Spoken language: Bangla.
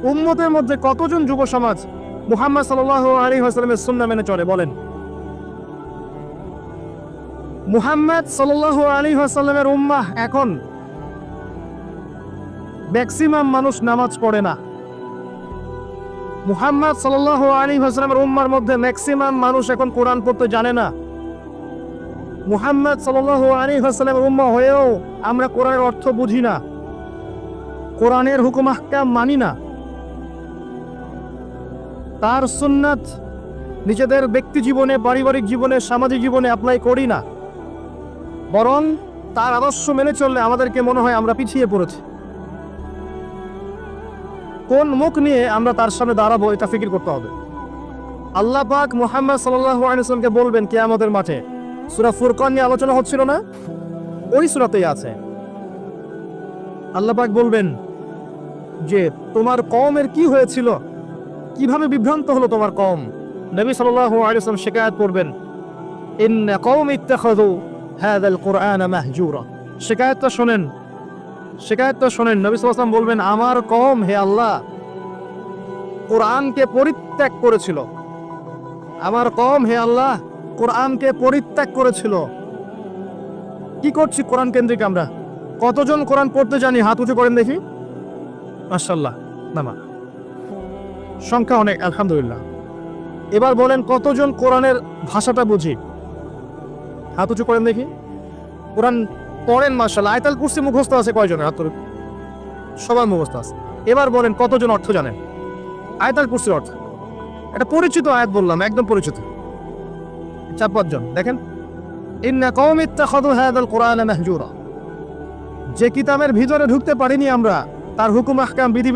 উম্মতের মধ্যে কতজন যুব সমাজ মুহাম্মদ সাল্লাল্লাহু আলাইহি ওয়াসাল্লামের সুন্নাহ মেনে চলে বলেন? মুহাম্মদ সাল্লাল্লাহু আলাইহি ওয়াসাল্লামের উম্মাহ এখন ম্যাক্সিমাম মানুষ নামাজ পড়ে না। মুহাম্মদ সাল্লাল্লাহু আলাইহি ওয়াসাল্লামের উম্মার মধ্যে ম্যাক্সিমাম মানুষ এখন কোরআন পড়তে জানে না। মুহাম্মদ সাল্লাল্লাহু আলাইহি ওয়াসাল্লামের উম্মাহ হয়েও আমরা কোরআনের অর্থ বুঝি না, কোরআনের হুকুম আহকাম মানি না, তার সুন্নাত নিজেদের ব্যক্তি জীবনে, পারিবারিক জীবনে, সামাজিক জীবনে অ্যাপ্লাই করি না। বরং তার আদর্শ মেনে চললে আমাদেরকে মনে হয় আমরা পিছিয়ে পড়েছি। কোন মুখ নিয়ে আমরা তার সামনে দাঁড়াবো এটা ফিকির করতে হবে। আল্লাহ পাক মুহাম্মদ সাল্লাল্লাহু আলাইহি ওয়াসাল্লামকে বলবেন কিয়ামতের মাঠে। সূরা ফুরকান নিয়ে আলোচনা হচ্ছিল না? ওই সূরাতেই আছে। আল্লাহ পাক বলবেন যে তোমার কওমের কি হয়েছিল, কিভাবে বিভ্রান্ত হলো তোমার কওম। নবী সাল্লাল্লাহু আলাইহি ওয়াসাল্লাম শিকায়াত করবেন, ইন্না কওমি ইত্তাখাযু হাযাল কুরআনা মাহজুরা। শিকায়াতটা শোনেন, শিকায়াতটা শোনেন। নবী সাল্লাল্লাহু আলাইহি ওয়াসাল্লাম বলবেন, আমার কওম হে আল্লাহ কোরআনকে পরিত্যাগ করেছিল। আমার কওম হে আল্লাহ কোরআনকে পরিত্যাগ করেছিল। কি করছি কোরআন কেন্দ্রিক আমরা? কতজন কোরআন পড়তে জানি? হাত উঁচু করেন দেখি। মাশাআল্লাহ, নামা সংখ্যা অনেক, আলহামদুলিল্লাহ। এবার বলেন কতজন কোরআনের ভাষাটা বুঝি? হাত উঁচু করেন দেখি। কোরআন পড়েন মাশাআল্লাহ। আয়াতুল কুরসি মুখস্থ আছে কয়জনের? হাত তুলুন। সবার মুখস্থ আছে। এবার বলেন কতজন অর্থ জানেন আয়াতুল কুরসির অর্থ? এটা পরিচিত আয়াত বললাম, একদম পরিচিত। 4-5 জন। দেখেন, ইন্না কওমি ইত্তাখাযু হাযাল কুরআনা মাহজুরা। যে কিতাবের ভিতরে ঢুকতে পারিনি আমরা, তার হুকুম আহকাম বিধি